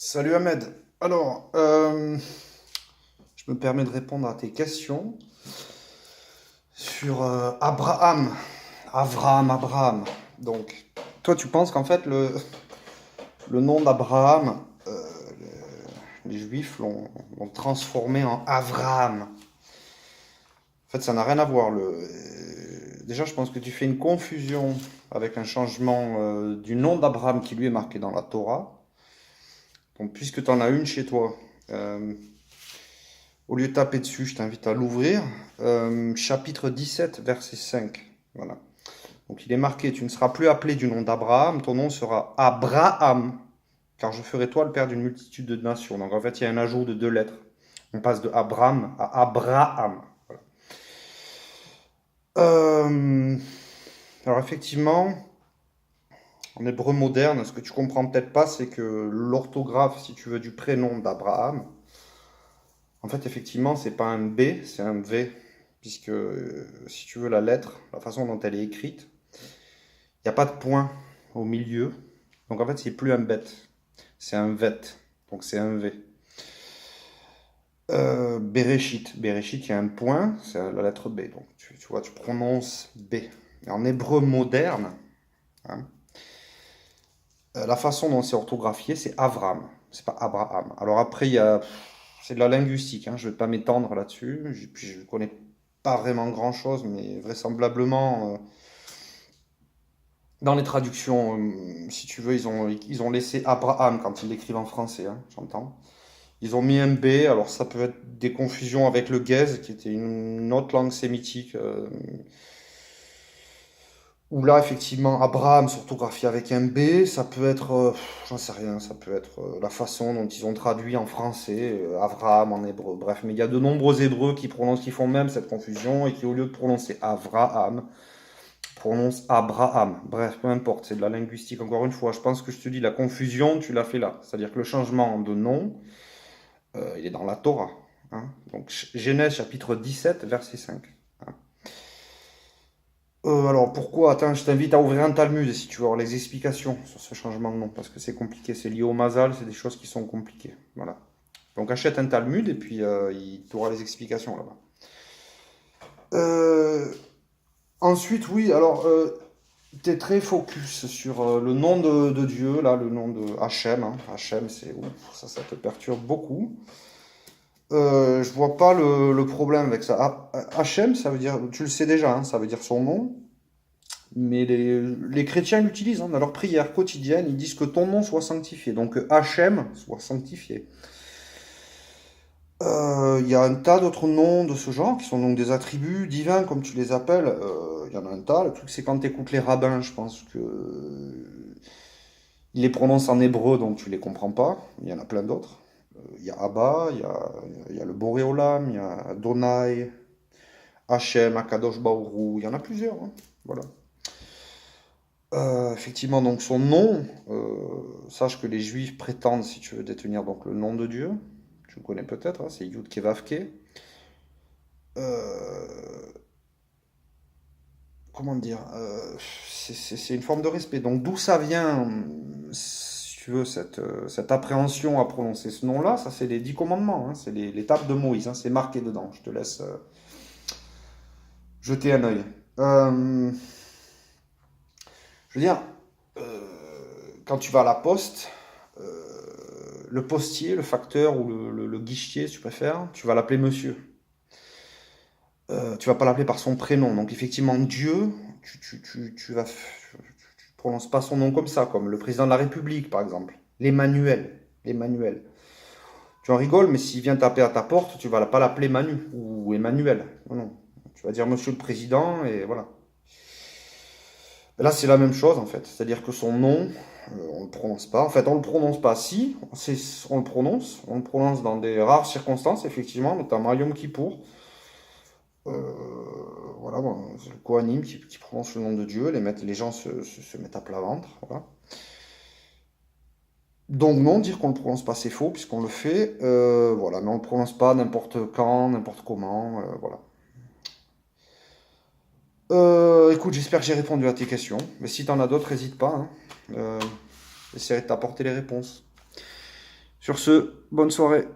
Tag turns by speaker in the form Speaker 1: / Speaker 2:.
Speaker 1: Salut Ahmed. Alors, je me permets de répondre à tes questions sur Abraham. Abraham. Donc, toi, tu penses qu'en fait, le nom d'Abraham, les Juifs l'ont transformé en Avraham. En fait, ça n'a rien à voir. Déjà, je pense que tu fais une confusion avec un changement du nom d'Abraham qui lui est marqué dans la Torah. Donc, puisque tu en as une chez toi, euh, au lieu de taper dessus, je t'invite à l'ouvrir. Chapitre 17, verset 5. Voilà. Donc il est marqué, tu ne seras plus appelé du nom d'Abraham, ton nom sera Abraham, car je ferai toi le père d'une multitude de nations. Donc en fait, il y a un ajout de deux lettres. On passe de Abraham à Abraham. Voilà. Alors effectivement, en hébreu moderne, ce que tu comprends peut-être pas, c'est que l'orthographe, si tu veux, du prénom d'Abraham, en fait, effectivement, c'est pas un B, c'est un V. Puisque, si tu veux, la lettre, la façon dont elle est écrite, il n'y a pas de point au milieu. Donc, en fait, c'est plus un bête, c'est un vet. Donc, c'est un V. Bereshit. Bereshit, il y a un point, c'est la lettre B. Donc, tu vois, tu prononces B. Et en hébreu moderne, hein, la façon dont c'est orthographié, c'est Avram. C'est pas Abraham. Alors, après, c'est de la linguistique, hein, je ne vais pas m'étendre là-dessus. Puis, je ne connais pas vraiment grand-chose, mais vraisemblablement, dans les traductions, si tu veux, ils ont laissé Abraham quand ils l'écrivent en français, hein, j'entends. Ils ont mis un B, alors ça peut être des confusions avec le Gèze, qui était une autre langue sémitique, où là, effectivement, Abraham s'orthographie avec un B, ça peut être, j'en sais rien, ça peut être la façon dont ils ont traduit en français, Avraham en hébreu. Bref, mais il y a de nombreux hébreux qui font même cette confusion et qui, au lieu de prononcer Avraham, prononce Abraham. Bref, peu importe, c'est de la linguistique encore une fois. Je pense que je te dis, la confusion, tu l'as fait là. C'est-à-dire que le changement de nom, il est dans la Torah, hein. Donc Genèse chapitre 17, verset 5. Hein. Alors pourquoi? Attends, je t'invite à ouvrir un Talmud si tu veux avoir les explications sur ce changement de nom, parce que c'est compliqué, c'est lié au Mazal, c'est des choses qui sont compliquées. Voilà. Donc achète un Talmud et puis tu auras les explications là-bas. Euh, Ensuite, oui, alors tu es très focus sur le nom de Dieu, là, le nom de Hachem. Hein. Hachem, c'est ouf, ça te perturbe beaucoup. Je vois pas le problème avec ça. Hachem, ça veut dire, tu le sais déjà, hein, ça veut dire son nom. Mais les chrétiens l'utilisent hein, dans leur prière quotidienne. Ils disent que ton nom soit sanctifié. Donc Hachem soit sanctifié. Il y a un tas d'autres noms de ce genre qui sont donc des attributs divins, comme tu les appelles. Il y en a un tas. Le truc, c'est quand tu écoutes les rabbins, je pense que ils les prononcent en hébreu, donc tu les comprends pas. Il y en a plein d'autres. Il y a Abba, il y a le Boréolam, il y a Adonai, Hachem, Akadosh Baruch Hu. Il y en a plusieurs. Hein. Voilà. Effectivement, donc son nom, sache que les Juifs prétendent, si tu veux, détenir donc le nom de Dieu. Tu le connais peut-être, hein, c'est Yud Kevavke. Euh, comment dire, c'est une forme de respect. Donc d'où ça vient, si tu veux, cette appréhension à prononcer ce nom-là, ça c'est les 10 commandements, hein, c'est les tables de Moïse, hein, c'est marqué dedans. Je te laisse jeter un œil. Je veux dire, quand tu vas à la poste, le postier, le facteur ou le guichetier, si tu préfères, tu vas l'appeler monsieur. Tu vas pas l'appeler par son prénom. Donc effectivement, Dieu, tu prononces pas son nom comme ça, comme le président de la République, par exemple. L'Emmanuel. L'Emmanuel. Tu en rigoles, mais s'il vient taper à ta porte, tu vas pas l'appeler Manu ou Emmanuel. Non, non. Tu vas dire Monsieur le Président et voilà. Et là, c'est la même chose en fait. C'est-à-dire que son nom, on le prononce pas. En fait, on le prononce pas. Si, on le prononce. On le prononce dans des rares circonstances, effectivement, notamment à Yom Kippour. Voilà, bon, c'est le Kohanim qui prononce le nom de Dieu, les gens se mettent à plat ventre. Voilà. Donc non, dire qu'on ne le prononce pas, c'est faux, puisqu'on le fait. Voilà, mais on ne le prononce pas n'importe quand, n'importe comment. Voilà. Écoute, j'espère que j'ai répondu à tes questions. Mais si tu en as d'autres, n'hésite pas. Hein. J'essaierai de t'apporter les réponses. Sur ce, bonne soirée.